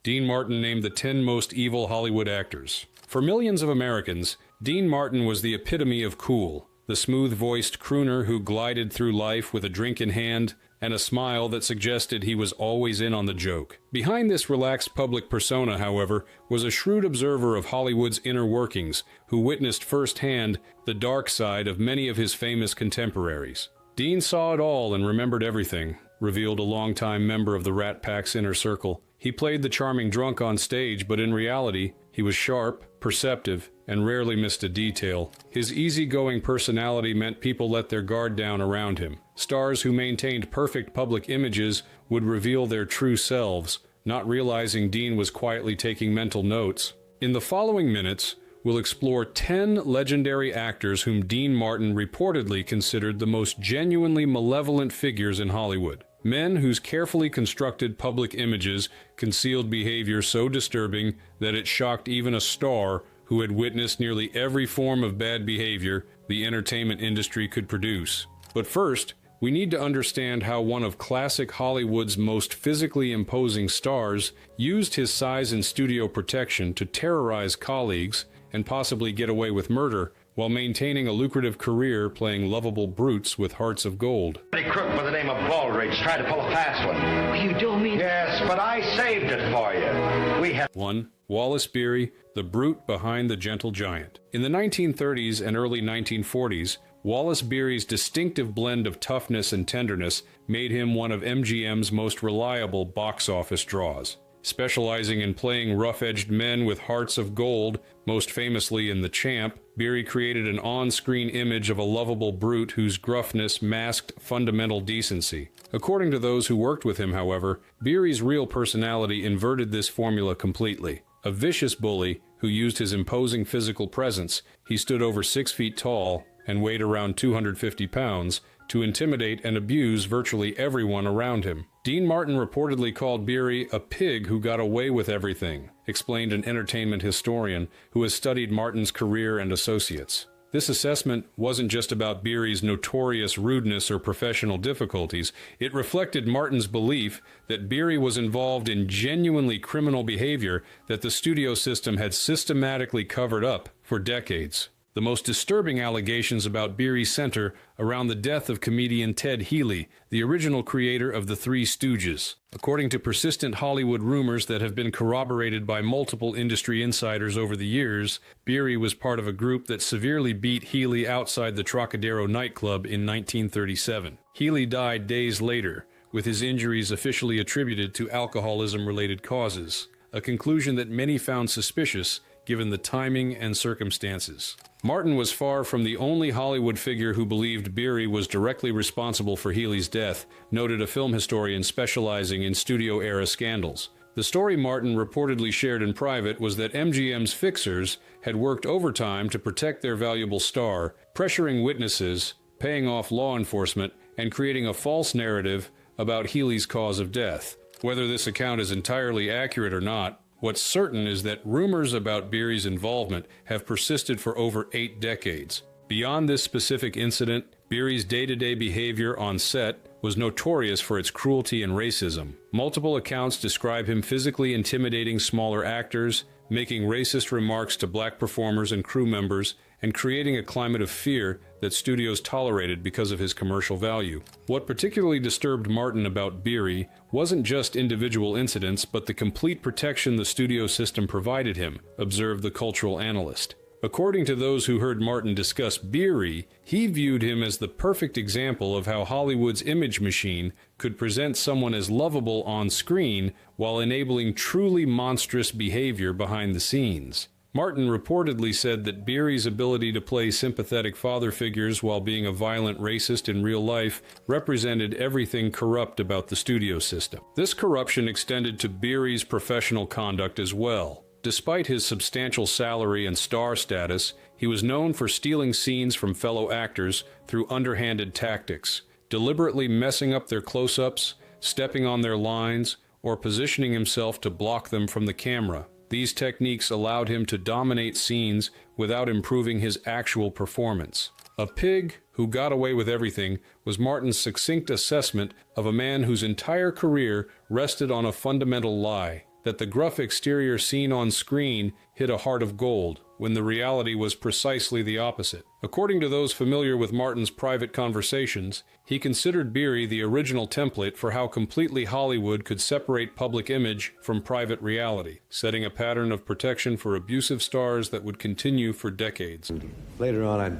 Dean Martin named the 10 most evil Hollywood actors. For millions of Americans, Dean Martin was the epitome of cool, the smooth-voiced crooner who glided through life with a drink in hand and a smile that suggested he was always in on the joke. Behind this relaxed public persona, however, was a shrewd observer of Hollywood's inner workings who witnessed firsthand the dark side of many of his famous contemporaries. Dean saw it all and remembered everything, revealed a longtime member of the Rat Pack's inner circle. He played the charming drunk on stage, but in reality, he was sharp, perceptive, and rarely missed a detail. His easygoing personality meant people let their guard down around him. Stars who maintained perfect public images would reveal their true selves, not realizing Dean was quietly taking mental notes. In the following minutes, we'll explore 10 legendary actors whom Dean Martin reportedly considered the most genuinely malevolent figures in Hollywood. Men whose carefully constructed public images concealed behavior so disturbing that it shocked even a star who had witnessed nearly every form of bad behavior the entertainment industry could produce. But first, we need to understand how one of classic Hollywood's most physically imposing stars used his size and studio protection to terrorize colleagues and possibly get away with murder, while maintaining a lucrative career playing lovable brutes with hearts of gold. A crook by the name of Baldridge tried to pull a fast one. You don't mean... Yes, but I saved it for you. We have... 1. Wallace Beery, the brute behind the gentle giant. In the 1930s and early 1940s, Wallace Beery's distinctive blend of toughness and tenderness made him one of MGM's most reliable box office draws. Specializing in playing rough-edged men with hearts of gold, most famously in The Champ, Beery created an on-screen image of a lovable brute whose gruffness masked fundamental decency. According to those who worked with him, however, Beery's real personality inverted this formula completely. A vicious bully who used his imposing physical presence, he stood over 6 feet tall and weighed around 250 pounds, to intimidate and abuse virtually everyone around him. Dean Martin reportedly called Beery a pig who got away with everything, explained an entertainment historian who has studied Martin's career and associates. This assessment wasn't just about Beery's notorious rudeness or professional difficulties. It reflected Martin's belief that Beery was involved in genuinely criminal behavior that the studio system had systematically covered up for decades. The most disturbing allegations about Beery center around the death of comedian Ted Healy, the original creator of the Three Stooges. According to persistent Hollywood rumors that have been corroborated by multiple industry insiders over the years, Beery was part of a group that severely beat Healy outside the Trocadero nightclub in 1937. Healy died days later, with his injuries officially attributed to alcoholism-related causes, a conclusion that many found suspicious given the timing and circumstances. Martin was far from the only Hollywood figure who believed Beery was directly responsible for Healy's death, noted a film historian specializing in studio-era scandals. The story Martin reportedly shared in private was that MGM's fixers had worked overtime to protect their valuable star, pressuring witnesses, paying off law enforcement, and creating a false narrative about Healy's cause of death. Whether this account is entirely accurate or not, what's certain is that rumors about Beery's involvement have persisted for over 8 decades. Beyond this specific incident, Beery's day-to-day behavior on set was notorious for its cruelty and racism. Multiple accounts describe him physically intimidating smaller actors, making racist remarks to black performers and crew members, and creating a climate of fear that studios tolerated because of his commercial value. What particularly disturbed Martin about Beery wasn't just individual incidents, but the complete protection the studio system provided him, observed the cultural analyst. According to those who heard Martin discuss Beery, he viewed him as the perfect example of how Hollywood's image machine could present someone as lovable on screen while enabling truly monstrous behavior behind the scenes. Martin reportedly said that Beery's ability to play sympathetic father figures while being a violent racist in real life represented everything corrupt about the studio system. This corruption extended to Beery's professional conduct as well. Despite his substantial salary and star status, he was known for stealing scenes from fellow actors through underhanded tactics, deliberately messing up their close-ups, stepping on their lines, or positioning himself to block them from the camera. These techniques allowed him to dominate scenes without improving his actual performance. A pig who got away with everything was Martin's succinct assessment of a man whose entire career rested on a fundamental lie. that the gruff exterior seen on screen hid a heart of gold, when the reality was precisely the opposite. According to those familiar with Martin's private conversations, he considered Beery the original template for how completely Hollywood could separate public image from private reality, setting a pattern of protection for abusive stars that would continue for decades. Later on, I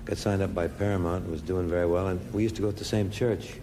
got signed up by Paramount and was doing very well, and we used to go to the same church,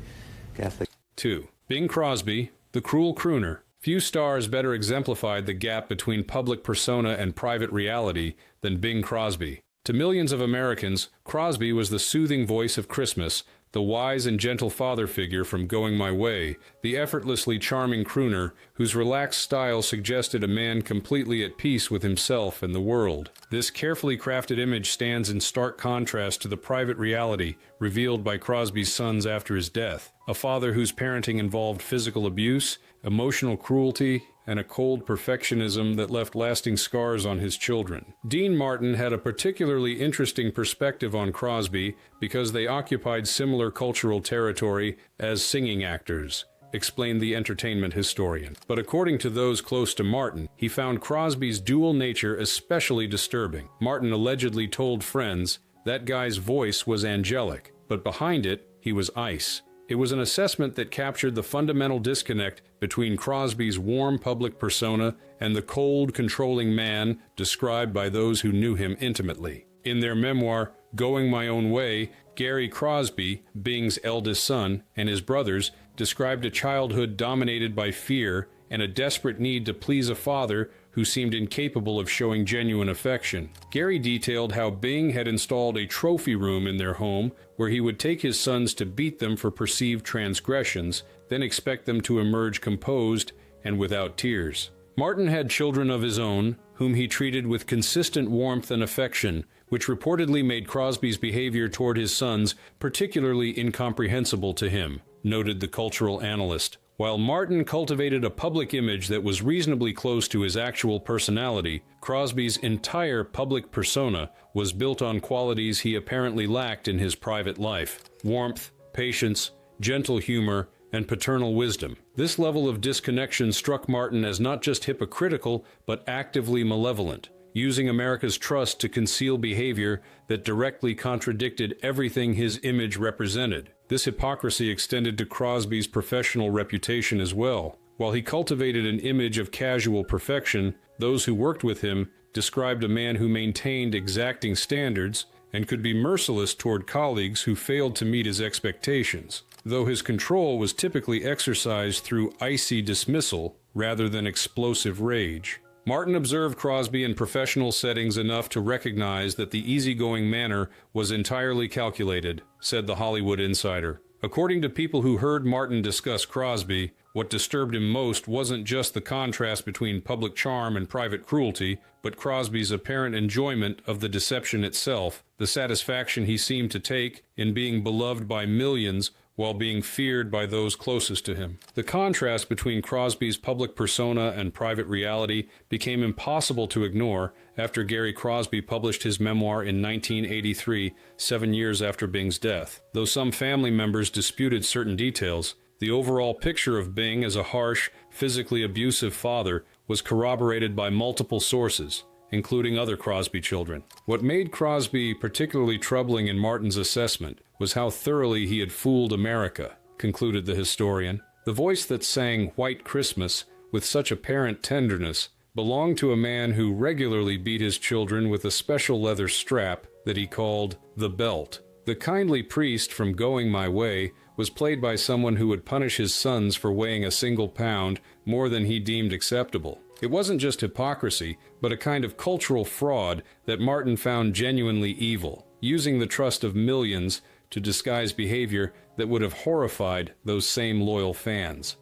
Catholic. 2. Bing Crosby, the cruel crooner. Few stars better exemplified the gap between public persona and private reality than Bing Crosby. To millions of Americans, Crosby was the soothing voice of Christmas, the wise and gentle father figure from Going My Way, the effortlessly charming crooner whose relaxed style suggested a man completely at peace with himself and the world. This carefully crafted image stands in stark contrast to the private reality revealed by Crosby's sons after his death, a father whose parenting involved physical abuse, emotional cruelty, and a cold perfectionism that left lasting scars on his children. Dean Martin had a particularly interesting perspective on Crosby because they occupied similar cultural territory as singing actors, explained the entertainment historian. But according to those close to Martin, he found Crosby's dual nature especially disturbing. Martin allegedly told friends, "That guy's voice was angelic, but behind it, he was ice." It was an assessment that captured the fundamental disconnect between Crosby's warm public persona and the cold, controlling man described by those who knew him intimately. In their memoir, Going My Own Way, Gary Crosby, Bing's eldest son, and his brothers described a childhood dominated by fear and a desperate need to please a father who seemed incapable of showing genuine affection. Gary detailed how Bing had installed a trophy room in their home where he would take his sons to beat them for perceived transgressions, then expect them to emerge composed and without tears. Martin had children of his own, whom he treated with consistent warmth and affection, which reportedly made Crosby's behavior toward his sons particularly incomprehensible to him, noted the cultural analyst. While Martin cultivated a public image that was reasonably close to his actual personality, Crosby's entire public persona was built on qualities he apparently lacked in his private life: warmth, patience, gentle humor, and paternal wisdom. This level of disconnection struck Martin as not just hypocritical, but actively malevolent, using America's trust to conceal behavior that directly contradicted everything his image represented. This hypocrisy extended to Crosby's professional reputation as well. While he cultivated an image of casual perfection, those who worked with him described a man who maintained exacting standards and could be merciless toward colleagues who failed to meet his expectations, though his control was typically exercised through icy dismissal rather than explosive rage. Martin observed Crosby in professional settings enough to recognize that the easygoing manner was entirely calculated, said the Hollywood Insider. According to people who heard Martin discuss Crosby, what disturbed him most wasn't just the contrast between public charm and private cruelty, but Crosby's apparent enjoyment of the deception itself, the satisfaction he seemed to take in being beloved by millions while being feared by those closest to him. The contrast between Crosby's public persona and private reality became impossible to ignore after Gary Crosby published his memoir in 1983, 7 years after Bing's death. Though some family members disputed certain details, the overall picture of Bing as a harsh, physically abusive father was corroborated by multiple sources, including other Crosby children. What made Crosby particularly troubling in Martin's assessment was how thoroughly he had fooled America, concluded the historian. The voice that sang White Christmas with such apparent tenderness belonged to a man who regularly beat his children with a special leather strap that he called the belt. The kindly priest from Going My Way was played by someone who would punish his sons for weighing a single pound more than he deemed acceptable. It wasn't just hypocrisy, but a kind of cultural fraud that Martin found genuinely evil, using the trust of millions to disguise behavior that would have horrified those same loyal fans.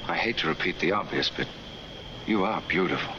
I hate to repeat the obvious, but you are beautiful.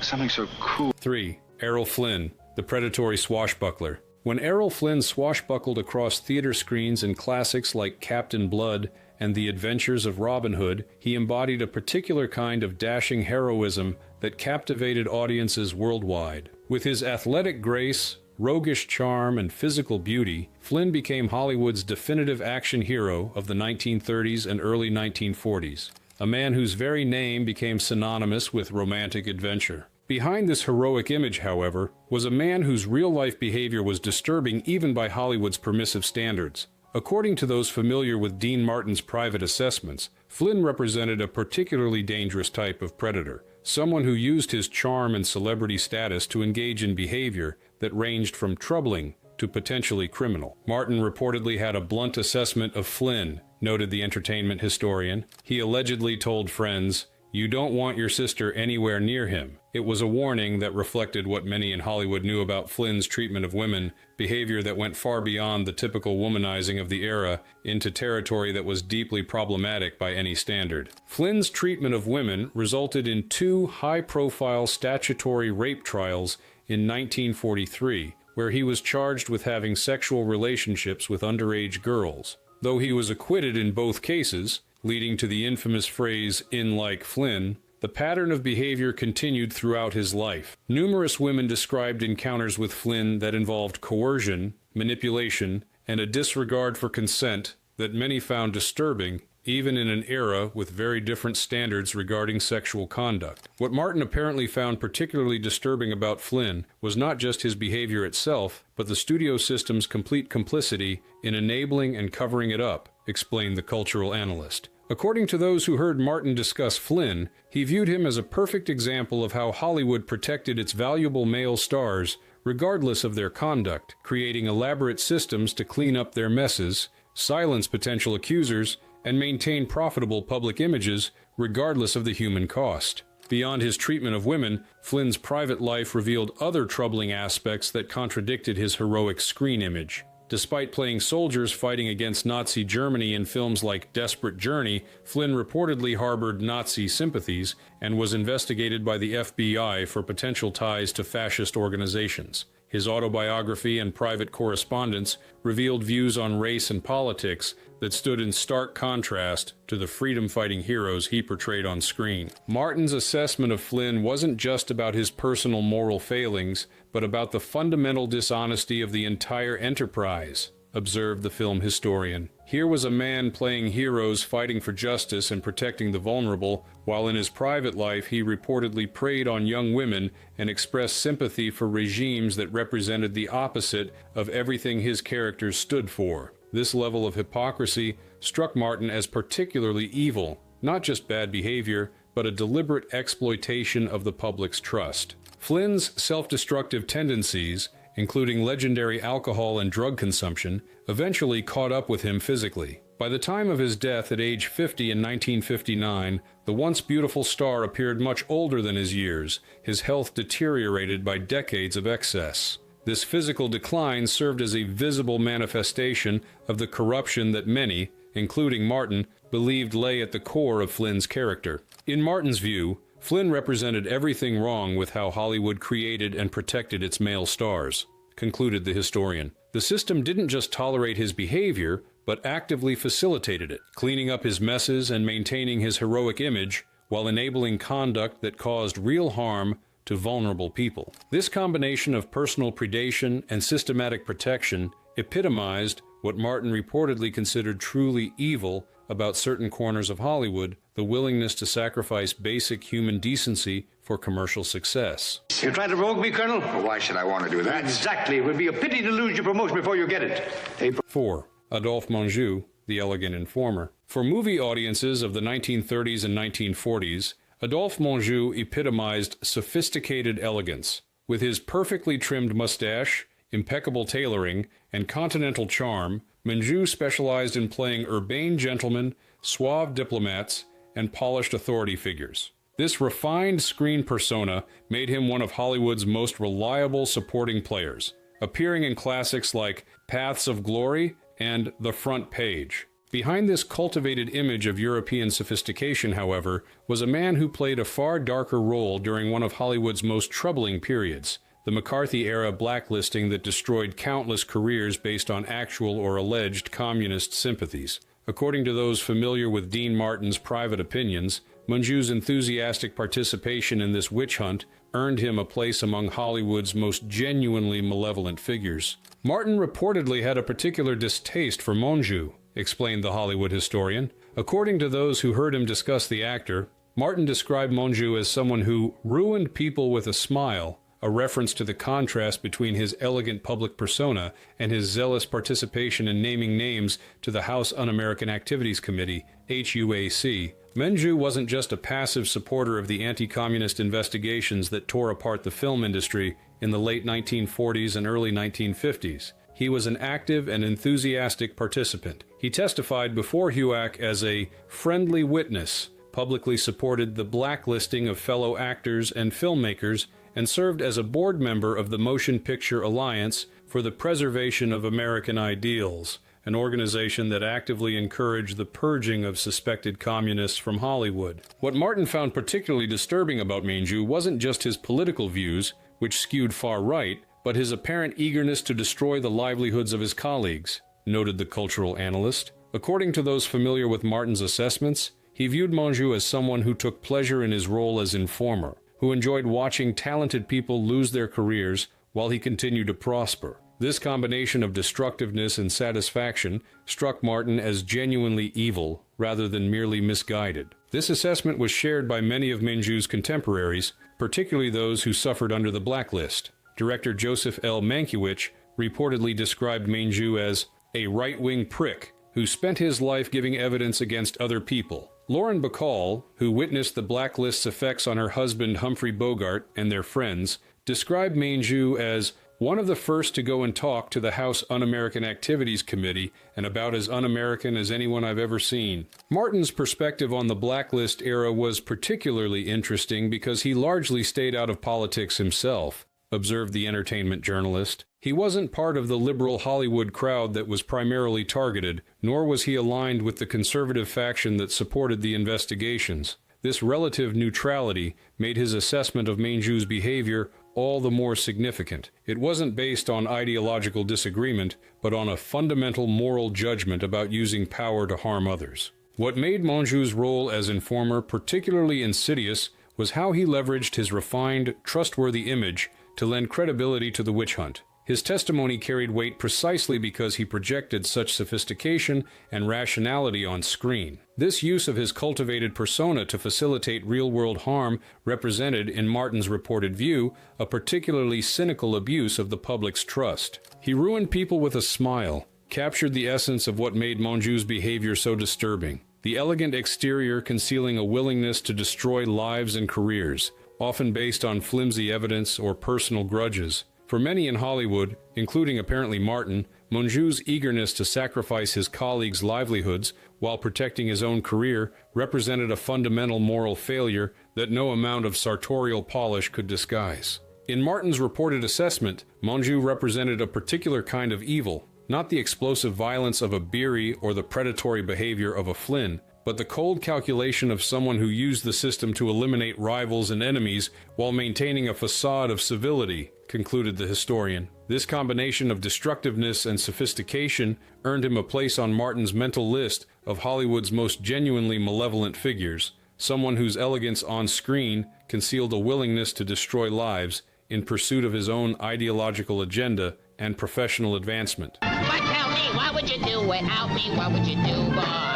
Something so cool. 3. Errol Flynn, the predatory swashbuckler. When Errol Flynn swashbuckled across theater screens in classics like Captain Blood and The Adventures of Robin Hood, he embodied a particular kind of dashing heroism that captivated audiences worldwide. With his athletic grace, roguish charm, and physical beauty, Flynn became Hollywood's definitive action hero of the 1930s and early 1940s. a man whose very name became synonymous with romantic adventure. Behind this heroic image, however, was a man whose real-life behavior was disturbing even by Hollywood's permissive standards. According to those familiar with Dean Martin's private assessments, Flynn represented a particularly dangerous type of predator, someone who used his charm and celebrity status to engage in behavior that ranged from troubling to potentially criminal. Martin reportedly had a blunt assessment of Flynn, noted the entertainment historian. He allegedly told friends, "You don't want your sister anywhere near him." It was a warning that reflected what many in Hollywood knew about Flynn's treatment of women, behavior that went far beyond the typical womanizing of the era into territory that was deeply problematic by any standard. Flynn's treatment of women resulted in 2 high-profile statutory rape trials in 1943, where he was charged with having sexual relationships with underage girls. Though he was acquitted in both cases, leading to the infamous phrase, "in like Flynn," the pattern of behavior continued throughout his life. Numerous women described encounters with Flynn that involved coercion, manipulation, and a disregard for consent that many found disturbing, even in an era with very different standards regarding sexual conduct. What Martin apparently found particularly disturbing about Flynn was not just his behavior itself, but the studio system's complete complicity in enabling and covering it up, explained the cultural analyst. According to those who heard Martin discuss Flynn, he viewed him as a perfect example of how Hollywood protected its valuable male stars regardless of their conduct, creating elaborate systems to clean up their messes, silence potential accusers, and maintain profitable public images regardless of the human cost. Beyond his treatment of women, Flynn's private life revealed other troubling aspects that contradicted his heroic screen image. Despite playing soldiers fighting against Nazi Germany in films like Desperate Journey, Flynn reportedly harbored Nazi sympathies and was investigated by the FBI for potential ties to fascist organizations. His autobiography and private correspondence revealed views on race and politics that stood in stark contrast to the freedom-fighting heroes he portrayed on screen. Martin's assessment of Flynn wasn't just about his personal moral failings, but about the fundamental dishonesty of the entire enterprise, observed the film historian. Here was a man playing heroes fighting for justice and protecting the vulnerable, while in his private life he reportedly preyed on young women and expressed sympathy for regimes that represented the opposite of everything his characters stood for. This level of hypocrisy struck Martin as particularly evil, not just bad behavior, but a deliberate exploitation of the public's trust. Flynn's self-destructive tendencies, including legendary alcohol and drug consumption, eventually caught up with him physically. By the time of his death at age 50 in 1959, the once beautiful star appeared much older than his years, his health deteriorated by decades of excess. This physical decline served as a visible manifestation of the corruption that many, including Martin, believed lay at the core of Flynn's character. In Martin's view, Flynn represented everything wrong with how Hollywood created and protected its male stars, concluded the historian. The system didn't just tolerate his behavior, but actively facilitated it, cleaning up his messes and maintaining his heroic image while enabling conduct that caused real harm to vulnerable people. This combination of personal predation and systematic protection epitomized what Martin reportedly considered truly evil about certain corners of Hollywood, the willingness to sacrifice basic human decency for commercial success. You're trying to rogue me, Colonel? Well, why should I want to do that? Exactly. It would be a pity to lose your promotion before you get it. 4. Adolphe Menjou, the elegant informer. For movie audiences of the 1930s and 1940s, Adolphe Menjou epitomized sophisticated elegance. With his perfectly trimmed mustache, impeccable tailoring, and continental charm, Menjou specialized in playing urbane gentlemen, suave diplomats, and polished authority figures. This refined screen persona made him one of Hollywood's most reliable supporting players, appearing in classics like Paths of Glory and The Front Page. Behind this cultivated image of European sophistication, however, was a man who played a far darker role during one of Hollywood's most troubling periods, the McCarthy-era blacklisting that destroyed countless careers based on actual or alleged communist sympathies. According to those familiar with Dean Martin's private opinions, Menjou's enthusiastic participation in this witch hunt earned him a place among Hollywood's most genuinely malevolent figures. Martin reportedly had a particular distaste for Menjou, explained the Hollywood historian. According to those who heard him discuss the actor, Martin described Monjou as someone who ruined people with a smile, a reference to the contrast between his elegant public persona and his zealous participation in naming names to the House Un-American Activities Committee, HUAC. Monjou wasn't just a passive supporter of the anti-communist investigations that tore apart the film industry in the late 1940s and early 1950s. He was an active and enthusiastic participant. He testified before HUAC as a friendly witness, publicly supported the blacklisting of fellow actors and filmmakers, and served as a board member of the Motion Picture Alliance for the Preservation of American Ideals, an organization that actively encouraged the purging of suspected communists from Hollywood. What Martin found particularly disturbing about Monjou wasn't just his political views, which skewed far right, but his apparent eagerness to destroy the livelihoods of his colleagues, noted the cultural analyst. According to those familiar with Martin's assessments, he viewed Monjou as someone who took pleasure in his role as informer, who enjoyed watching talented people lose their careers while he continued to prosper. This combination of destructiveness and satisfaction struck Martin as genuinely evil rather than merely misguided. This assessment was shared by many of Monjou's contemporaries, particularly those who suffered under the blacklist. Director Joseph L. Mankiewicz reportedly described Monjou as a right-wing prick who spent his life giving evidence against other people. Lauren Bacall, who witnessed the blacklist's effects on her husband Humphrey Bogart and their friends, described Monjou as one of the first to go and talk to the House Un-American Activities Committee and about as un-American as anyone I've ever seen. Martin's perspective on the blacklist era was particularly interesting because he largely stayed out of politics himself, observed the entertainment journalist. He wasn't part of the liberal Hollywood crowd that was primarily targeted, nor was he aligned with the conservative faction that supported the investigations. This relative neutrality made his assessment of Monjou's behavior all the more significant. It wasn't based on ideological disagreement, but on a fundamental moral judgment about using power to harm others. What made Monjou's role as informer particularly insidious was how he leveraged his refined, trustworthy image to lend credibility to the witch hunt. His testimony carried weight precisely because he projected such sophistication and rationality on screen. This use of his cultivated persona to facilitate real-world harm represented, in Martin's reported view, a particularly cynical abuse of the public's trust. He ruined people with a smile, captured the essence of what made Monjou's behavior so disturbing. The elegant exterior concealing a willingness to destroy lives and careers, often based on flimsy evidence or personal grudges. For many in Hollywood, including apparently Martin, Monjou's eagerness to sacrifice his colleagues' livelihoods while protecting his own career represented a fundamental moral failure that no amount of sartorial polish could disguise. In Martin's reported assessment, Monjou represented a particular kind of evil, not the explosive violence of a Beery or the predatory behavior of a Flynn, but the cold calculation of someone who used the system to eliminate rivals and enemies while maintaining a facade of civility, concluded the historian. This combination of destructiveness and sophistication earned him a place on Martin's mental list of Hollywood's most genuinely malevolent figures, someone whose elegance on screen concealed a willingness to destroy lives in pursuit of his own ideological agenda and professional advancement. But tell me, what would you do without me? What would you do, boy?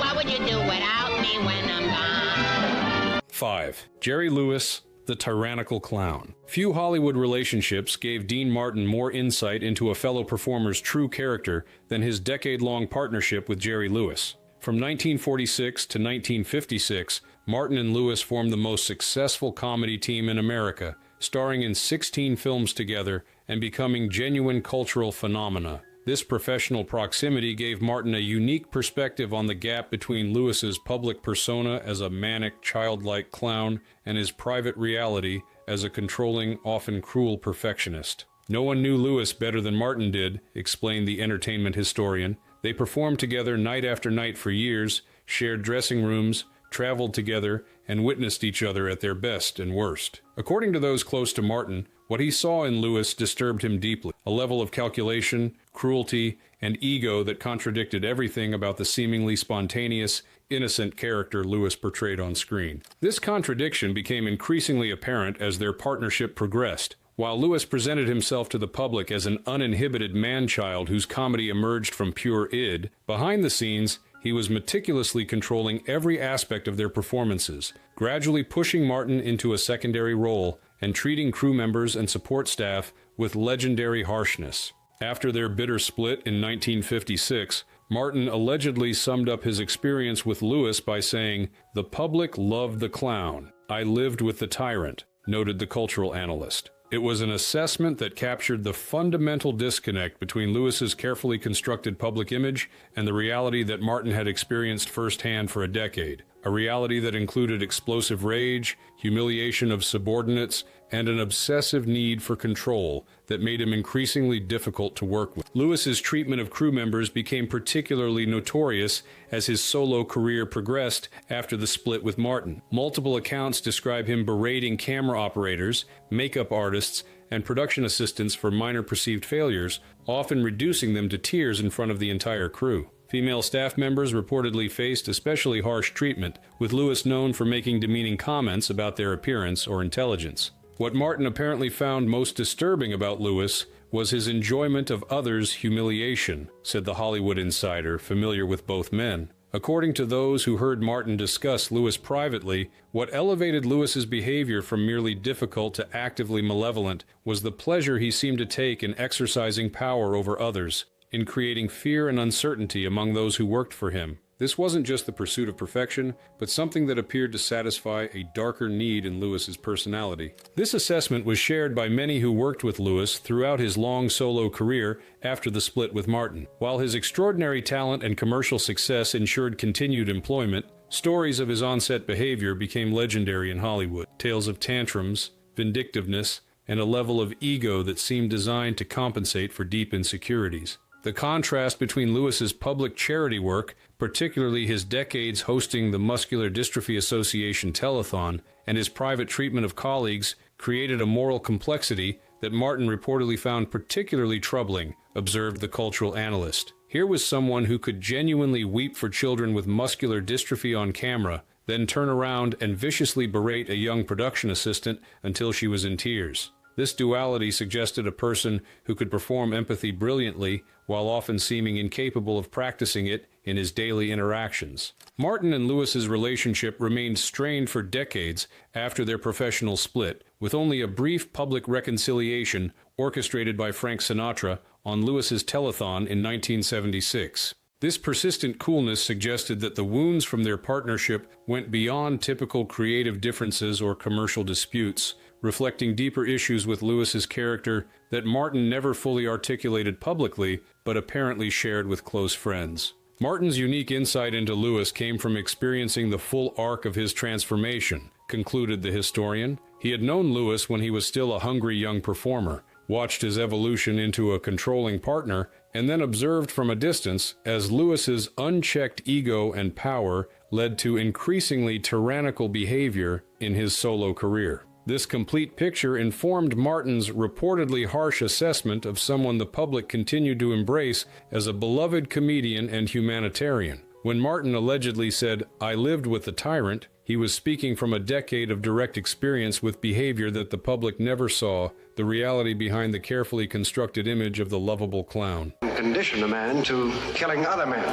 What would you do without me when I'm gone? 5. Jerry Lewis, the tyrannical clown. Few Hollywood relationships gave Dean Martin more insight into a fellow performer's true character than his decade-long partnership with Jerry Lewis. From 1946 to 1956, Martin and Lewis formed the most successful comedy team in America, starring in 16 films together and becoming genuine cultural phenomena. This professional proximity gave Martin a unique perspective on the gap between Lewis's public persona as a manic, childlike clown and his private reality as a controlling, often cruel perfectionist. No one knew Lewis better than Martin did, explained the entertainment historian. They performed together night after night for years, shared dressing rooms, traveled together, and witnessed each other at their best and worst. According to those close to Martin, what he saw in Lewis disturbed him deeply, a level of calculation, cruelty, and ego that contradicted everything about the seemingly spontaneous, innocent character Lewis portrayed on screen. This contradiction became increasingly apparent as their partnership progressed. While Lewis presented himself to the public as an uninhibited man-child whose comedy emerged from pure id, behind the scenes, he was meticulously controlling every aspect of their performances, gradually pushing Martin into a secondary role and treating crew members and support staff with legendary harshness. After their bitter split in 1956, Martin allegedly summed up his experience with Lewis by saying, "The public loved the clown. I lived with the tyrant," noted the cultural analyst. It was an assessment that captured the fundamental disconnect between Lewis's carefully constructed public image and the reality that Martin had experienced firsthand for a decade, a reality that included explosive rage, humiliation of subordinates, and an obsessive need for control that made him increasingly difficult to work with. Lewis's treatment of crew members became particularly notorious as his solo career progressed after the split with Martin. Multiple accounts describe him berating camera operators, makeup artists, and production assistants for minor perceived failures, often reducing them to tears in front of the entire crew. Female staff members reportedly faced especially harsh treatment, with Lewis known for making demeaning comments about their appearance or intelligence. What Martin apparently found most disturbing about Lewis was his enjoyment of others' humiliation, said the Hollywood Insider, familiar with both men. According to those who heard Martin discuss Lewis privately, what elevated Lewis's behavior from merely difficult to actively malevolent was the pleasure he seemed to take in exercising power over others, in creating fear and uncertainty among those who worked for him. This wasn't just the pursuit of perfection, but something that appeared to satisfy a darker need in Lewis's personality. This assessment was shared by many who worked with Lewis throughout his long solo career after the split with Martin. While his extraordinary talent and commercial success ensured continued employment, stories of his on-set behavior became legendary in Hollywood. Tales of tantrums, vindictiveness, and a level of ego that seemed designed to compensate for deep insecurities. The contrast between Lewis's public charity work, particularly his decades hosting the Muscular Dystrophy Association telethon, and his private treatment of colleagues, created a moral complexity that Martin reportedly found particularly troubling, observed the cultural analyst. Here was someone who could genuinely weep for children with muscular dystrophy on camera, then turn around and viciously berate a young production assistant until she was in tears. This duality suggested a person who could perform empathy brilliantly while often seeming incapable of practicing it in his daily interactions. Martin and Lewis's relationship remained strained for decades after their professional split, with only a brief public reconciliation orchestrated by Frank Sinatra on Lewis's telethon in 1976. This persistent coolness suggested that the wounds from their partnership went beyond typical creative differences or commercial disputes, reflecting deeper issues with Lewis's character that Martin never fully articulated publicly, but apparently shared with close friends. Martin's unique insight into Lewis came from experiencing the full arc of his transformation, concluded the historian. He had known Lewis when he was still a hungry young performer, watched his evolution into a controlling partner, and then observed from a distance as Lewis's unchecked ego and power led to increasingly tyrannical behavior in his solo career. This complete picture informed Martin's reportedly harsh assessment of someone the public continued to embrace as a beloved comedian and humanitarian. When Martin allegedly said, "I lived with the tyrant," he was speaking from a decade of direct experience with behavior that the public never saw, the reality behind the carefully constructed image of the lovable clown. Condition a man to killing other men.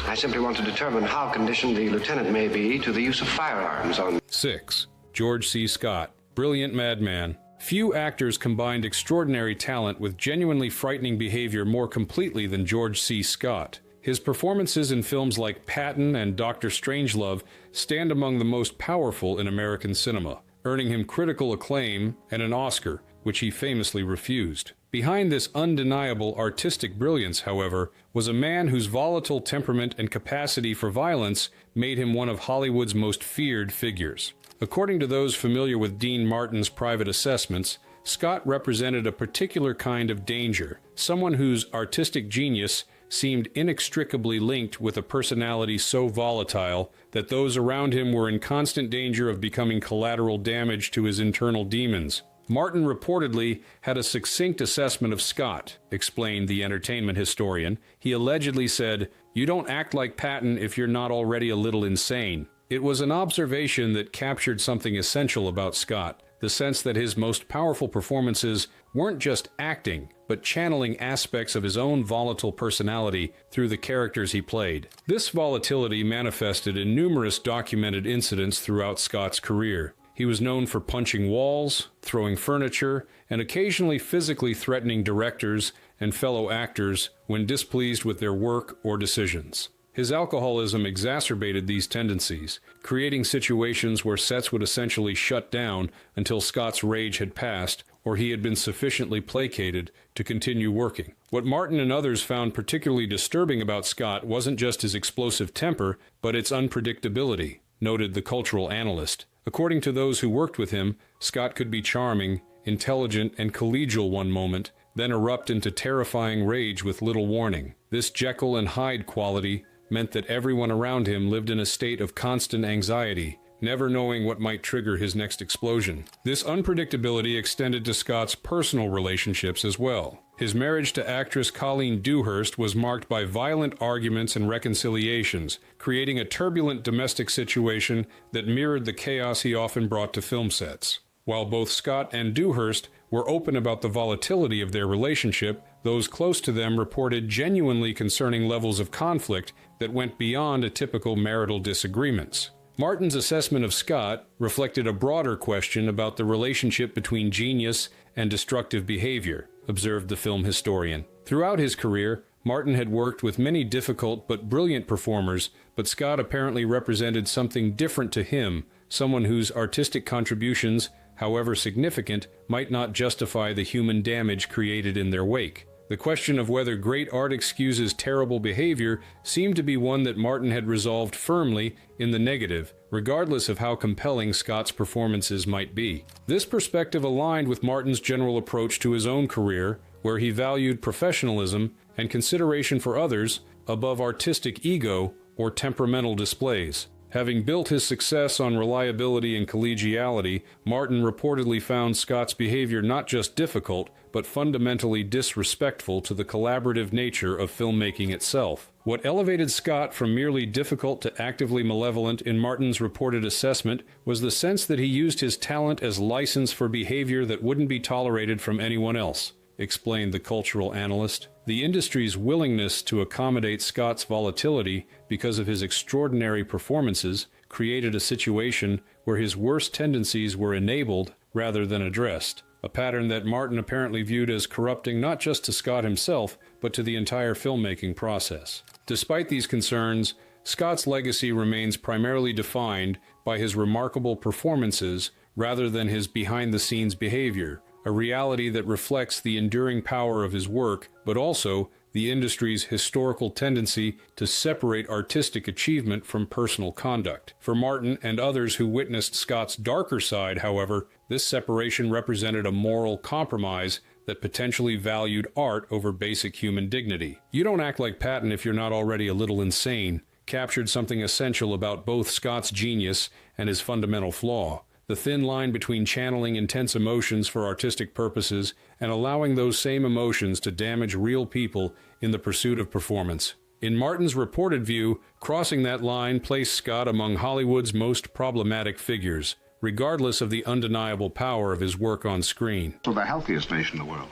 I simply want to determine how conditioned the lieutenant may be to the use of firearms on... 6. George C. Scott, brilliant madman. Few actors combined extraordinary talent with genuinely frightening behavior more completely than George C. Scott. His performances in films like Patton and Dr. Strangelove stand among the most powerful in American cinema, earning him critical acclaim and an Oscar, which he famously refused. Behind this undeniable artistic brilliance, however, was a man whose volatile temperament and capacity for violence made him one of Hollywood's most feared figures. According to those familiar with Dean Martin's private assessments, Scott represented a particular kind of danger, someone whose artistic genius seemed inextricably linked with a personality so volatile that those around him were in constant danger of becoming collateral damage to his internal demons. Martin reportedly had a succinct assessment of Scott, explained the entertainment historian. He allegedly said, "You don't act like Patton if you're not already a little insane." It was an observation that captured something essential about Scott, the sense that his most powerful performances weren't just acting, but channeling aspects of his own volatile personality through the characters he played. This volatility manifested in numerous documented incidents throughout Scott's career. He was known for punching walls, throwing furniture, and occasionally physically threatening directors and fellow actors when displeased with their work or decisions. His alcoholism exacerbated these tendencies, creating situations where sets would essentially shut down until Scott's rage had passed or he had been sufficiently placated to continue working. What Martin and others found particularly disturbing about Scott wasn't just his explosive temper, but its unpredictability, noted the cultural analyst. According to those who worked with him, Scott could be charming, intelligent, and collegial one moment, then erupt into terrifying rage with little warning. This Jekyll and Hyde quality meant that everyone around him lived in a state of constant anxiety, never knowing what might trigger his next explosion. This unpredictability extended to Scott's personal relationships as well. His marriage to actress Colleen Dewhurst was marked by violent arguments and reconciliations, creating a turbulent domestic situation that mirrored the chaos he often brought to film sets. While both Scott and Dewhurst were open about the volatility of their relationship, those close to them reported genuinely concerning levels of conflict that went beyond a typical marital disagreements. Martin's assessment of Scott reflected a broader question about the relationship between genius and destructive behavior, observed the film historian. Throughout his career, Martin had worked with many difficult but brilliant performers, but Scott apparently represented something different to him, someone whose artistic contributions, however significant, might not justify the human damage created in their wake. The question of whether great art excuses terrible behavior seemed to be one that Martin had resolved firmly in the negative, regardless of how compelling Scott's performances might be. This perspective aligned with Martin's general approach to his own career, where he valued professionalism and consideration for others above artistic ego or temperamental displays. Having built his success on reliability and collegiality, Martin reportedly found Scott's behavior not just difficult, but fundamentally disrespectful to the collaborative nature of filmmaking itself. What elevated Scott from merely difficult to actively malevolent in Martin's reported assessment was the sense that he used his talent as license for behavior that wouldn't be tolerated from anyone else, explained the cultural analyst. The industry's willingness to accommodate Scott's volatility because of his extraordinary performances created a situation where his worst tendencies were enabled rather than addressed, a pattern that Martin apparently viewed as corrupting not just to Scott himself, but to the entire filmmaking process. Despite these concerns, Scott's legacy remains primarily defined by his remarkable performances rather than his behind-the-scenes behavior, a reality that reflects the enduring power of his work, but also the industry's historical tendency to separate artistic achievement from personal conduct. For Martin and others who witnessed Scott's darker side, however, this separation represented a moral compromise that potentially valued art over basic human dignity. "You don't act like Patton if you're not already a little insane," captured something essential about both Scott's genius and his fundamental flaw: the thin line between channeling intense emotions for artistic purposes and allowing those same emotions to damage real people in the pursuit of performance. In Martin's reported view, crossing that line placed Scott among Hollywood's most problematic figures, regardless of the undeniable power of his work on screen. So the healthiest nation in the world.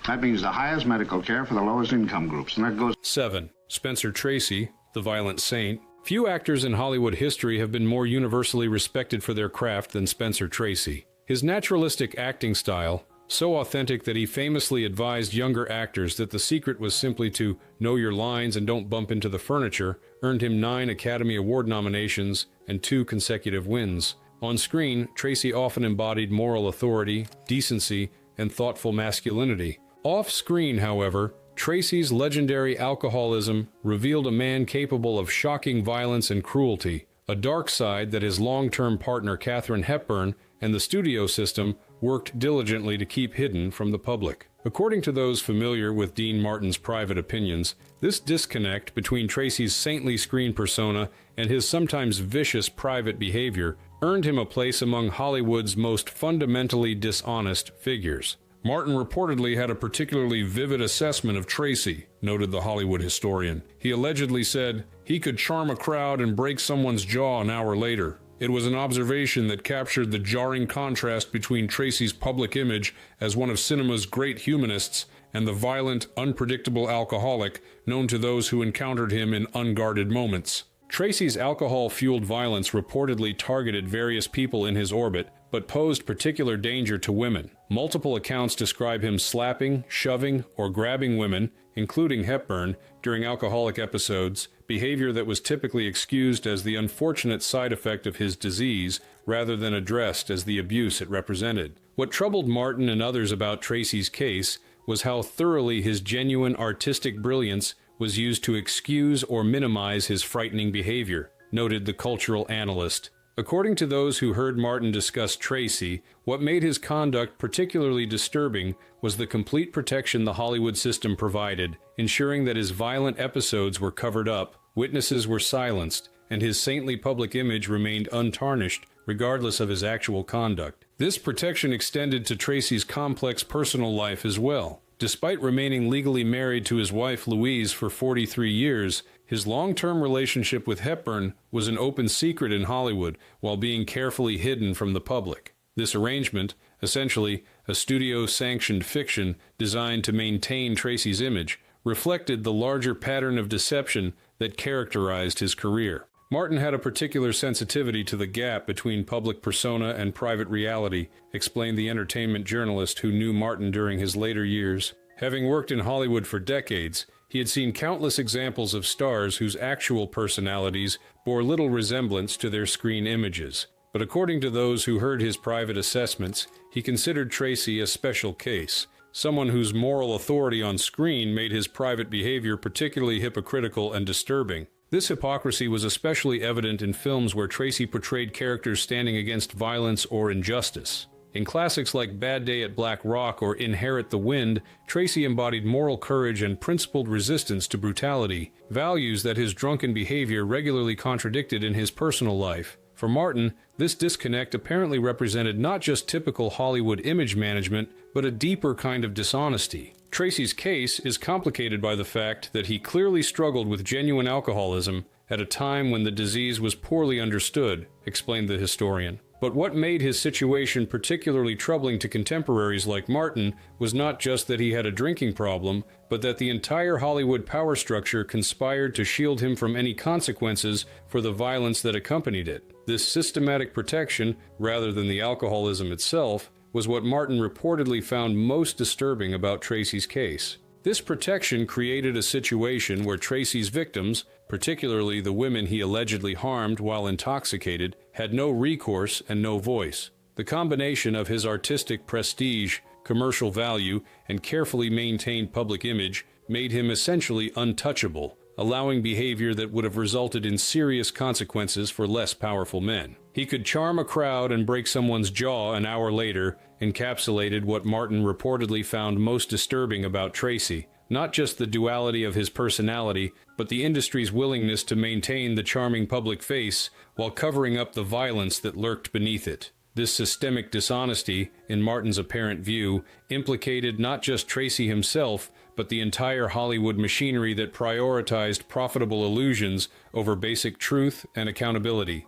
That means the highest medical care for the lowest income groups, and that goes... 7. Spencer Tracy, the Violent Saint. Few actors in Hollywood history have been more universally respected for their craft than Spencer Tracy. His naturalistic acting style, so authentic that he famously advised younger actors that the secret was simply to know your lines and don't bump into the furniture, earned him 9 Academy Award nominations and 2 consecutive wins. On screen, Tracy often embodied moral authority, decency, and thoughtful masculinity. Off-screen, however, Tracy's legendary alcoholism revealed a man capable of shocking violence and cruelty, a dark side that his long-term partner Katharine Hepburn and the studio system worked diligently to keep hidden from the public. According to those familiar with Dean Martin's private opinions, this disconnect between Tracy's saintly screen persona and his sometimes vicious private behavior earned him a place among Hollywood's most fundamentally dishonest figures. Martin reportedly had a particularly vivid assessment of Tracy, noted the Hollywood historian. He allegedly said, "He could charm a crowd and break someone's jaw an hour later." It was an observation that captured the jarring contrast between Tracy's public image as one of cinema's great humanists and the violent, unpredictable alcoholic known to those who encountered him in unguarded moments. Tracy's alcohol-fueled violence reportedly targeted various people in his orbit, but posed particular danger to women. Multiple accounts describe him slapping, shoving, or grabbing women, including Hepburn, during alcoholic episodes, behavior that was typically excused as the unfortunate side effect of his disease, rather than addressed as the abuse it represented. What troubled Martin and others about Tracy's case was how thoroughly his genuine artistic brilliance was used to excuse or minimize his frightening behavior, noted the cultural analyst. According to those who heard Martin discuss Tracy, what made his conduct particularly disturbing was the complete protection the Hollywood system provided, ensuring that his violent episodes were covered up, witnesses were silenced, and his saintly public image remained untarnished, regardless of his actual conduct. This protection extended to Tracy's complex personal life as well. Despite remaining legally married to his wife Louise for 43 years, his long-term relationship with Hepburn was an open secret in Hollywood while being carefully hidden from the public. This arrangement, essentially a studio-sanctioned fiction designed to maintain Tracy's image, reflected the larger pattern of deception that characterized his career. Martin had a particular sensitivity to the gap between public persona and private reality, explained the entertainment journalist who knew Martin during his later years. Having worked in Hollywood for decades, he had seen countless examples of stars whose actual personalities bore little resemblance to their screen images. But according to those who heard his private assessments, he considered Tracy a special case, someone whose moral authority on screen made his private behavior particularly hypocritical and disturbing. This hypocrisy was especially evident in films where Tracy portrayed characters standing against violence or injustice. In classics like Bad Day at Black Rock or Inherit the Wind, Tracy embodied moral courage and principled resistance to brutality, values that his drunken behavior regularly contradicted in his personal life. For Martin, this disconnect apparently represented not just typical Hollywood image management, but a deeper kind of dishonesty. Tracy's case is complicated by the fact that he clearly struggled with genuine alcoholism at a time when the disease was poorly understood, explained the historian. But what made his situation particularly troubling to contemporaries like Martin was not just that he had a drinking problem, but that the entire Hollywood power structure conspired to shield him from any consequences for the violence that accompanied it. This systematic protection, rather than the alcoholism itself, was what Martin reportedly found most disturbing about Tracy's case. This protection created a situation where Tracy's victims, particularly the women he allegedly harmed while intoxicated, had no recourse and no voice. The combination of his artistic prestige, commercial value, and carefully maintained public image made him essentially untouchable, allowing behavior that would have resulted in serious consequences for less powerful men. He could charm a crowd and break someone's jaw an hour later, encapsulated what Martin reportedly found most disturbing about Tracy. Not just the duality of his personality, but the industry's willingness to maintain the charming public face while covering up the violence that lurked beneath it. This systemic dishonesty, in Martin's apparent view, implicated not just Tracy himself, but the entire Hollywood machinery that prioritized profitable illusions over basic truth and accountability.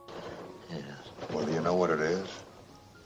Well, do you know what it is?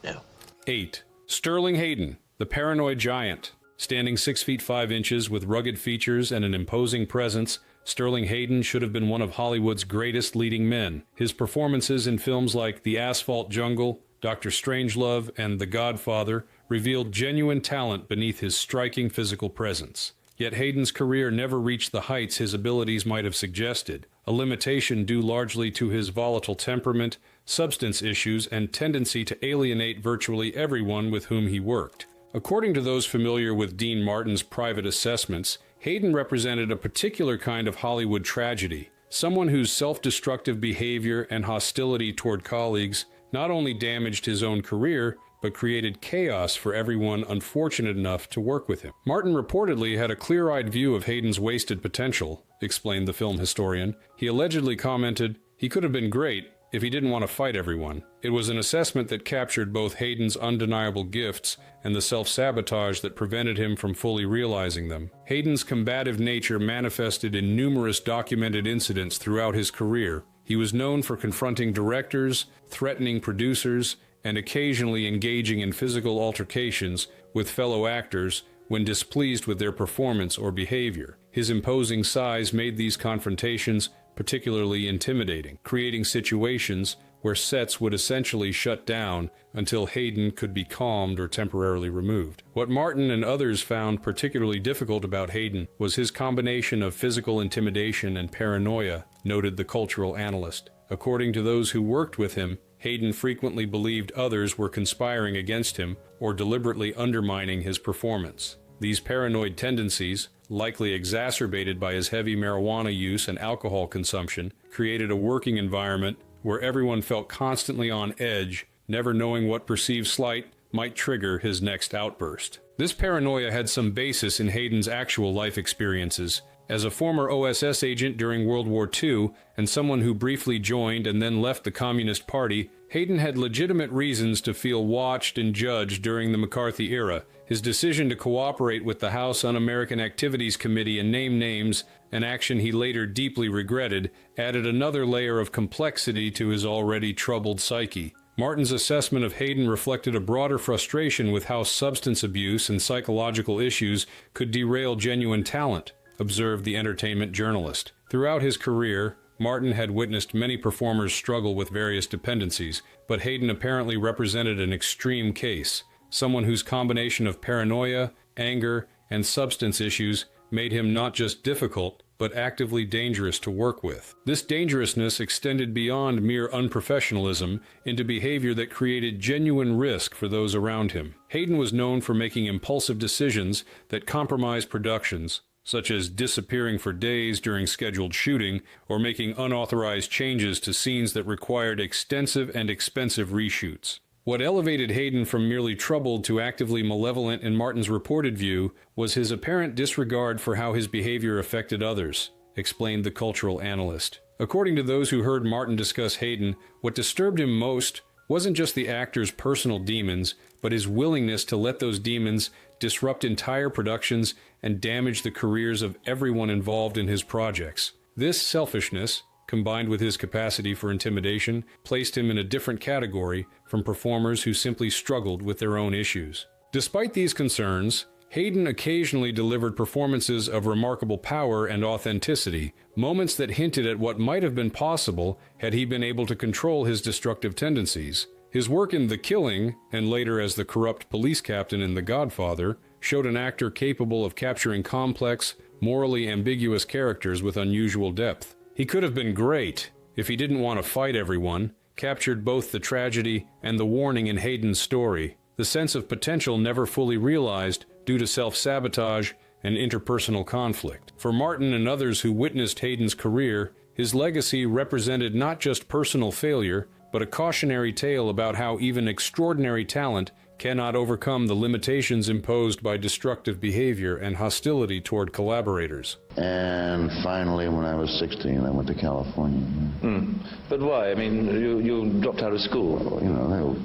No. 8. Sterling Hayden, the paranoid giant. Standing 6 feet 5 inches with rugged features and an imposing presence, Sterling Hayden should have been one of Hollywood's greatest leading men. His performances in films like The Asphalt Jungle, Dr. Strangelove, and The Godfather revealed genuine talent beneath his striking physical presence. Yet Hayden's career never reached the heights his abilities might have suggested, a limitation due largely to his volatile temperament, substance issues, and tendency to alienate virtually everyone with whom he worked. According to those familiar with Dean Martin's private assessments, Hayden represented a particular kind of Hollywood tragedy, someone whose self-destructive behavior and hostility toward colleagues not only damaged his own career, but created chaos for everyone unfortunate enough to work with him. Martin reportedly had a clear-eyed view of Hayden's wasted potential, explained the film historian. He allegedly commented, "He could have been great if he didn't want to fight everyone." It was an assessment that captured both Hayden's undeniable gifts and the self-sabotage that prevented him from fully realizing them. Hayden's combative nature manifested in numerous documented incidents throughout his career. He was known for confronting directors, threatening producers, and occasionally engaging in physical altercations with fellow actors when displeased with their performance or behavior. His imposing size made these confrontations particularly intimidating, creating situations where sets would essentially shut down until Hayden could be calmed or temporarily removed. What Martin and others found particularly difficult about Hayden was his combination of physical intimidation and paranoia, noted the cultural analyst. According to those who worked with him, Hayden frequently believed others were conspiring against him or deliberately undermining his performance. These paranoid tendencies, likely exacerbated by his heavy marijuana use and alcohol consumption, created a working environment where everyone felt constantly on edge, never knowing what perceived slight might trigger his next outburst. This paranoia had some basis in Hayden's actual life experiences. As a former OSS agent during World War II and someone who briefly joined and then left the Communist Party, Hayden had legitimate reasons to feel watched and judged during the McCarthy era. His decision to cooperate with the House Un-American Activities Committee and name names, an action he later deeply regretted, added another layer of complexity to his already troubled psyche. Martin's assessment of Hayden reflected a broader frustration with how substance abuse and psychological issues could derail genuine talent, observed the entertainment journalist. Throughout his career, Martin had witnessed many performers struggle with various dependencies, but Hayden apparently represented an extreme case, someone whose combination of paranoia, anger, and substance issues made him not just difficult, but actively dangerous to work with. This dangerousness extended beyond mere unprofessionalism into behavior that created genuine risk for those around him. Hayden was known for making impulsive decisions that compromised productions, such as disappearing for days during scheduled shooting or making unauthorized changes to scenes that required extensive and expensive reshoots. What elevated Hayden from merely troubled to actively malevolent in Martin's reported view was his apparent disregard for how his behavior affected others, explained the cultural analyst. According to those who heard Martin discuss Hayden, what disturbed him most wasn't just the actor's personal demons, but his willingness to let those demons disrupt entire productions and damage the careers of everyone involved in his projects. This selfishness, combined with his capacity for intimidation, placed him in a different category from performers who simply struggled with their own issues. Despite these concerns, Hayden occasionally delivered performances of remarkable power and authenticity, moments that hinted at what might have been possible had he been able to control his destructive tendencies. His work in The Killing, and later as the corrupt police captain in The Godfather, showed an actor capable of capturing complex, morally ambiguous characters with unusual depth. He could have been great if he didn't want to fight everyone, captured both the tragedy and the warning in Hayden's story, the sense of potential never fully realized due to self-sabotage and interpersonal conflict. For Martin and others who witnessed Hayden's career, his legacy represented not just personal failure, but a cautionary tale about how even extraordinary talent cannot overcome the limitations imposed by destructive behavior and hostility toward collaborators. And finally, when I was 16, I went to California. But why? I mean, you dropped out of school. Well, you know,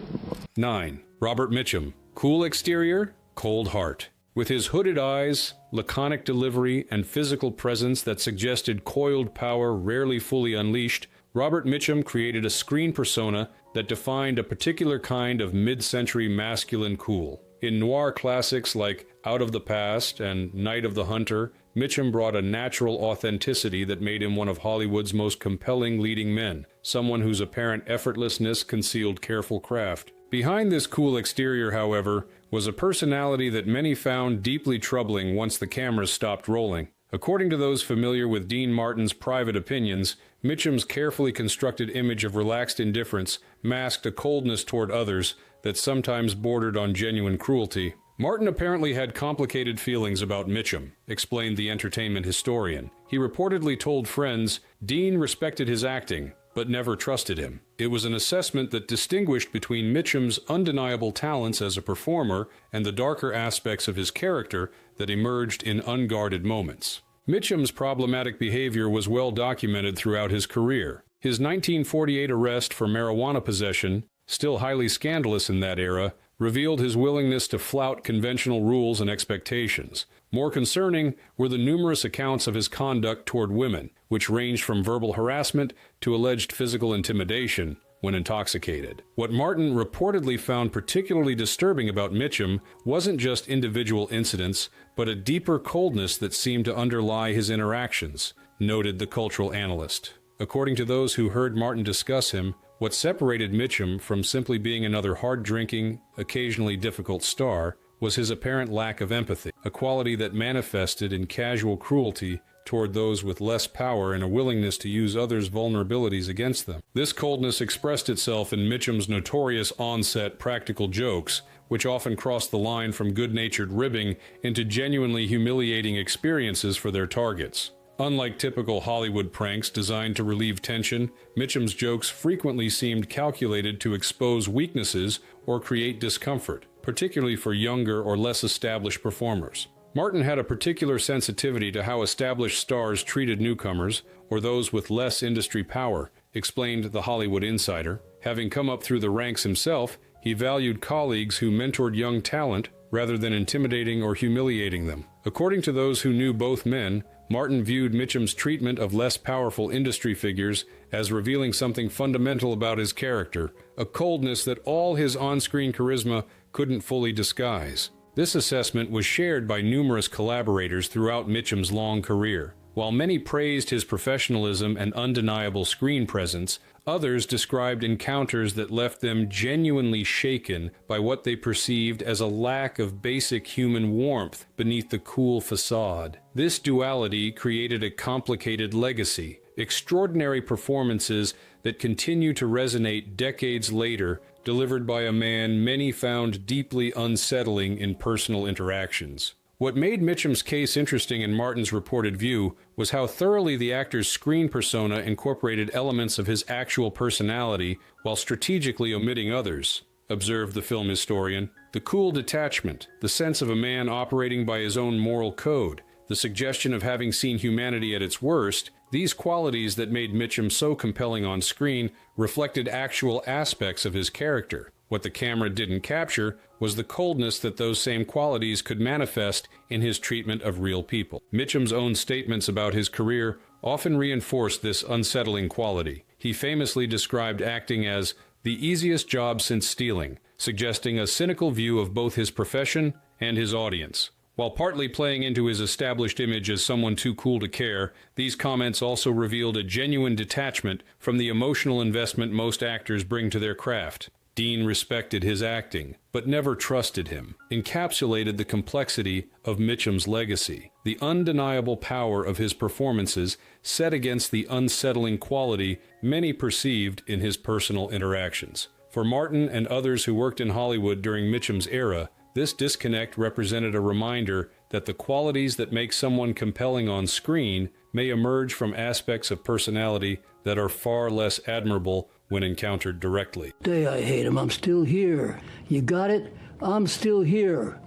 9. Robert Mitchum. Cool exterior, cold heart. With his hooded eyes, laconic delivery, and physical presence that suggested coiled power rarely fully unleashed, Robert Mitchum created a screen persona that defined a particular kind of mid-century masculine cool. In noir classics like Out of the Past and Night of the Hunter, Mitchum brought a natural authenticity that made him one of Hollywood's most compelling leading men, someone whose apparent effortlessness concealed careful craft. Behind this cool exterior, however, was a personality that many found deeply troubling once the cameras stopped rolling. According to those familiar with Dean Martin's private opinions, Mitchum's carefully constructed image of relaxed indifference masked a coldness toward others that sometimes bordered on genuine cruelty. Martin apparently had complicated feelings about Mitchum, explained the entertainment historian. He reportedly told friends Dean respected his acting, but never trusted him. It was an assessment that distinguished between Mitchum's undeniable talents as a performer and the darker aspects of his character that emerged in unguarded moments. Mitchum's problematic behavior was well documented throughout his career. His 1948 arrest for marijuana possession, still highly scandalous in that era, revealed his willingness to flout conventional rules and expectations. More concerning were the numerous accounts of his conduct toward women, which ranged from verbal harassment to alleged physical intimidation when intoxicated. What Martin reportedly found particularly disturbing about Mitchum wasn't just individual incidents, but a deeper coldness that seemed to underlie his interactions, noted the cultural analyst. According to those who heard Martin discuss him, what separated Mitchum from simply being another hard-drinking, occasionally difficult star was his apparent lack of empathy, a quality that manifested in casual cruelty toward those with less power and a willingness to use others' vulnerabilities against them. This coldness expressed itself in Mitchum's notorious on-set practical jokes, which often crossed the line from good-natured ribbing into genuinely humiliating experiences for their targets. Unlike typical Hollywood pranks designed to relieve tension, Mitchum's jokes frequently seemed calculated to expose weaknesses or create discomfort, particularly for younger or less established performers. Martin had a particular sensitivity to how established stars treated newcomers or those with less industry power, explained The Hollywood Insider. Having come up through the ranks himself, he valued colleagues who mentored young talent rather than intimidating or humiliating them. According to those who knew both men, Martin viewed Mitchum's treatment of less powerful industry figures as revealing something fundamental about his character, a coldness that all his on-screen charisma couldn't fully disguise. This assessment was shared by numerous collaborators throughout Mitchum's long career. While many praised his professionalism and undeniable screen presence, others described encounters that left them genuinely shaken by what they perceived as a lack of basic human warmth beneath the cool facade. This duality created a complicated legacy, extraordinary performances that continue to resonate decades later, delivered by a man many found deeply unsettling in personal interactions. What made Mitchum's case interesting in Martin's reported view was how thoroughly the actor's screen persona incorporated elements of his actual personality while strategically omitting others, observed the film historian. The cool detachment, the sense of a man operating by his own moral code, the suggestion of having seen humanity at its worst, these qualities that made Mitchum so compelling on screen reflected actual aspects of his character. What the camera didn't capture was the coldness that those same qualities could manifest in his treatment of real people. Mitchum's own statements about his career often reinforced this unsettling quality. He famously described acting as the easiest job since stealing, suggesting a cynical view of both his profession and his audience. While partly playing into his established image as someone too cool to care, these comments also revealed a genuine detachment from the emotional investment most actors bring to their craft. Dean respected his acting, but never trusted him, encapsulated the complexity of Mitchum's legacy, the undeniable power of his performances set against the unsettling quality many perceived in his personal interactions. For Martin and others who worked in Hollywood during Mitchum's era, this disconnect represented a reminder that the qualities that make someone compelling on screen may emerge from aspects of personality that are far less admirable when encountered directly. Day I hate him, I'm still here. You got it? I'm still here.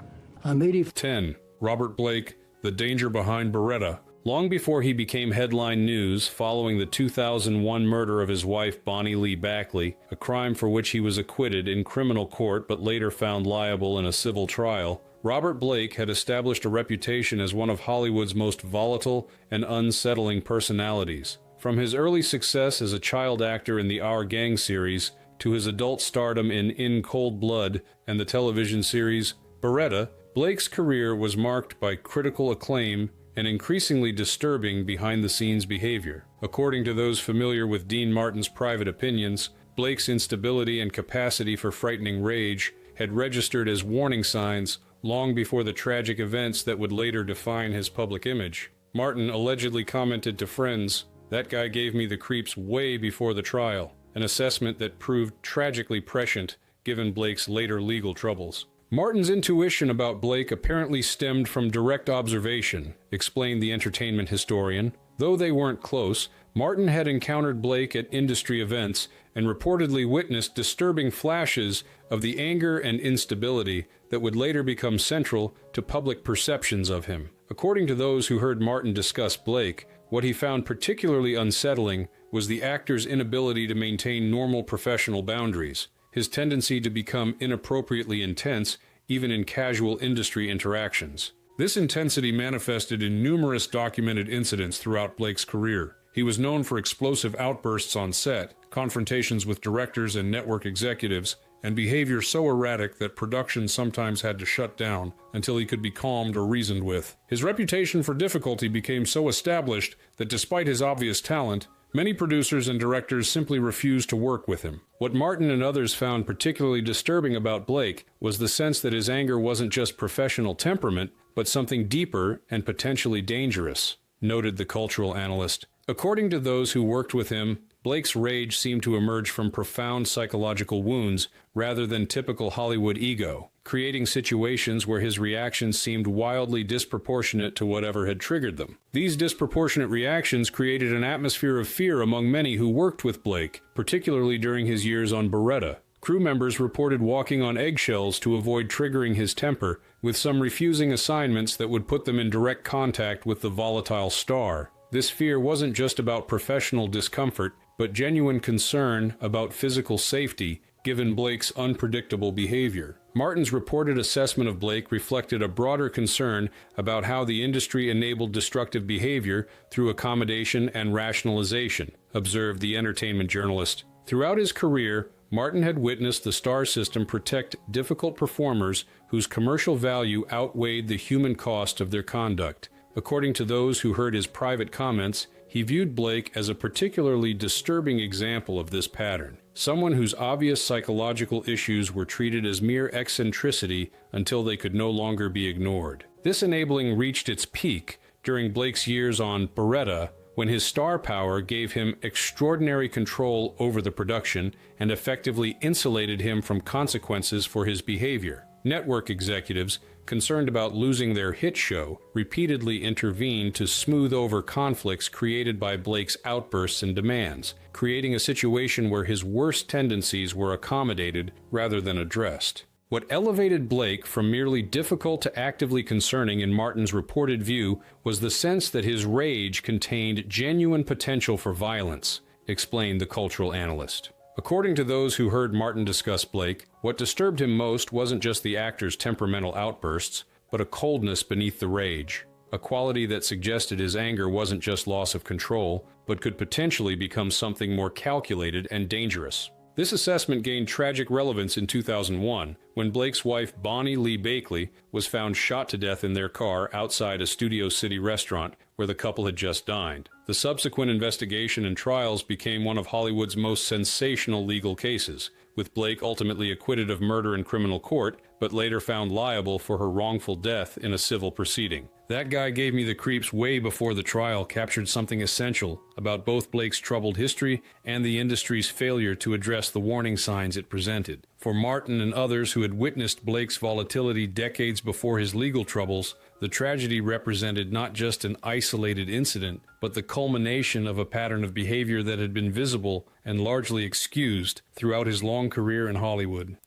I'm 80. 10. Robert Blake, The Danger Behind Beretta. Long before he became headline news following the 2001 murder of his wife Bonnie Lee Backley, a crime for which he was acquitted in criminal court but later found liable in a civil trial, Robert Blake had established a reputation as one of Hollywood's most volatile and unsettling personalities. From his early success as a child actor in the Our Gang series to his adult stardom in Cold Blood and the television series Beretta, Blake's career was marked by critical acclaim and increasingly disturbing behind-the-scenes behavior. According to those familiar with Dean Martin's private opinions, Blake's instability and capacity for frightening rage had registered as warning signs long before the tragic events that would later define his public image. Martin allegedly commented to friends, "That guy gave me the creeps way before the trial," an assessment that proved tragically prescient given Blake's later legal troubles. Martin's intuition about Blake apparently stemmed from direct observation, explained the entertainment historian. Though they weren't close, Martin had encountered Blake at industry events and reportedly witnessed disturbing flashes of the anger and instability that would later become central to public perceptions of him. According to those who heard Martin discuss Blake, what he found particularly unsettling was the actor's inability to maintain normal professional boundaries. his tendency to become inappropriately intense even in casual industry interactions. This intensity manifested in numerous documented incidents throughout Blake's career. He was known for explosive outbursts on set, confrontations with directors and network executives, and behavior so erratic that production sometimes had to shut down until he could be calmed or reasoned with. His reputation for difficulty became so established that despite his obvious talent, many producers and directors simply refused to work with him. What Martin and others found particularly disturbing about Blake was the sense that his anger wasn't just professional temperament, but something deeper and potentially dangerous, noted the cultural analyst. According to those who worked with him, Blake's rage seemed to emerge from profound psychological wounds rather than typical Hollywood ego, creating situations where his reactions seemed wildly disproportionate to whatever had triggered them. These disproportionate reactions created an atmosphere of fear among many who worked with Blake, particularly during his years on Baretta. Crew members reported walking on eggshells to avoid triggering his temper, with some refusing assignments that would put them in direct contact with the volatile star. This fear wasn't just about professional discomfort, but genuine concern about physical safety, given Blake's unpredictable behavior. Martin's reported assessment of Blake reflected a broader concern about how the industry enabled destructive behavior through accommodation and rationalization, observed the entertainment journalist. Throughout his career, Martin had witnessed the star system protect difficult performers whose commercial value outweighed the human cost of their conduct. According to those who heard his private comments, he viewed Blake as a particularly disturbing example of this pattern, someone whose obvious psychological issues were treated as mere eccentricity until they could no longer be ignored. This enabling reached its peak during Blake's years on Baretta, when his star power gave him extraordinary control over the production and effectively insulated him from consequences for his behavior. Network executives, concerned about losing their hit show, repeatedly intervened to smooth over conflicts created by Blake's outbursts and demands, creating a situation where his worst tendencies were accommodated rather than addressed. What elevated Blake from merely difficult to actively concerning in Martin's reported view was the sense that his rage contained genuine potential for violence, explained the cultural analyst. According to those who heard Martin discuss Blake, what disturbed him most wasn't just the actor's temperamental outbursts, but a coldness beneath the rage, a quality that suggested his anger wasn't just loss of control, but could potentially become something more calculated and dangerous. This assessment gained tragic relevance in 2001, when Blake's wife Bonnie Lee Bakley was found shot to death in their car outside a Studio City restaurant where the couple had just dined. The subsequent investigation and trials became one of Hollywood's most sensational legal cases, with Blake ultimately acquitted of murder in criminal court, but later found liable for her wrongful death in a civil proceeding. That Guy Gave Me the Creeps way before the trial captured something essential about both Blake's troubled history and the industry's failure to address the warning signs it presented. For Martin and others who had witnessed Blake's volatility decades before his legal troubles, the tragedy represented not just an isolated incident, but the culmination of a pattern of behavior that had been visible and largely excused throughout his long career in Hollywood.